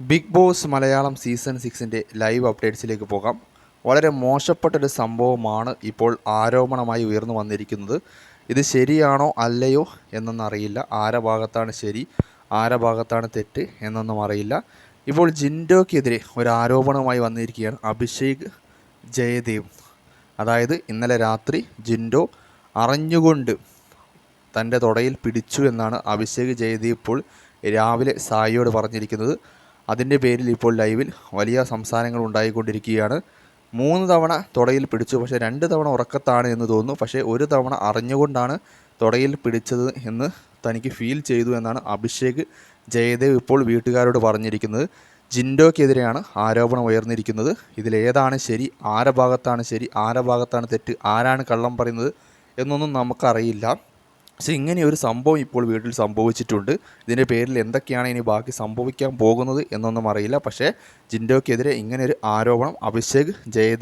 Big Boss Malayalam season 6-ൻ്റെ live അപ്ഡേറ്റ്സിലേക്ക് പോകാം. വളരെ മോശപ്പെട്ടൊരു സംഭവമാണ് ഇപ്പോൾ ആരോപണമായി ഉയർന്നു വന്നിരിക്കുന്നത്. ഇത് ശരിയാണോ അല്ലയോ എന്നൊന്നറിയില്ല. ആരുടെ ഭാഗത്താണ് ശരി, ആരുടെ ഭാഗത്താണ് തെറ്റ് എന്നൊന്നും അറിയില്ല. ഇപ്പോൾ ജിൻഡോയ്ക്കെതിരെ ഒരു ആരോപണവുമായി വന്നിരിക്കുകയാണ് അഭിഷേക് ജയദേവ്. അതായത് ഇന്നലെ രാത്രി ജിൻഡോ അറിഞ്ഞുകൊണ്ട് തൻ്റെ തുടയിൽ പിടിച്ചു എന്നാണ് അഭിഷേക് ജയദേവ് ഇപ്പോൾ രാവിലെ സായിയോട് പറഞ്ഞിരിക്കുന്നത്. അതിൻ്റെ പേരിൽ ഇപ്പോൾ ലൈവിൽ വലിയ സംസാരങ്ങൾ ഉണ്ടായിക്കൊണ്ടിരിക്കുകയാണ്. 3 തവണ തുടയിൽ പിടിച്ചു, പക്ഷേ 2 തവണ ഉറക്കത്താണ് എന്ന് തോന്നുന്നു. പക്ഷേ 1 തവണ അറിഞ്ഞുകൊണ്ടാണ് തുടയിൽ പിടിച്ചത് എന്ന് തനിക്ക് ഫീൽ ചെയ്തു എന്നാണ് അഭിഷേക് ജയദേവ് ഇപ്പോൾ വീട്ടുകാരോട് പറഞ്ഞിരിക്കുന്നത്. ജിൻഡോയ്ക്കെതിരെയാണ് ആരോപണം ഉയർന്നിരിക്കുന്നത്. ഇതിലേതാണ് ശരി, ആരുടെ ഭാഗത്താണ് ശരി, ആരുടെ ഭാഗത്താണ് തെറ്റ്, ആരാണ് കള്ളം പറയുന്നത് എന്നൊന്നും നമുക്കറിയില്ല. പക്ഷേ ഇങ്ങനെയൊരു സംഭവം ഇപ്പോൾ വീട്ടിൽ സംഭവിച്ചിട്ടുണ്ട്. ഇതിൻ്റെ പേരിൽ എന്തൊക്കെയാണ് ഇനി ബാക്കി സംഭവിക്കാൻ പോകുന്നത് എന്നൊന്നും അറിയില്ല. പക്ഷേ ജിൻഡോയ്ക്കെതിരെ ഇങ്ങനെയൊരു ആരോപണം അഭിഷേക് ജയദേവ്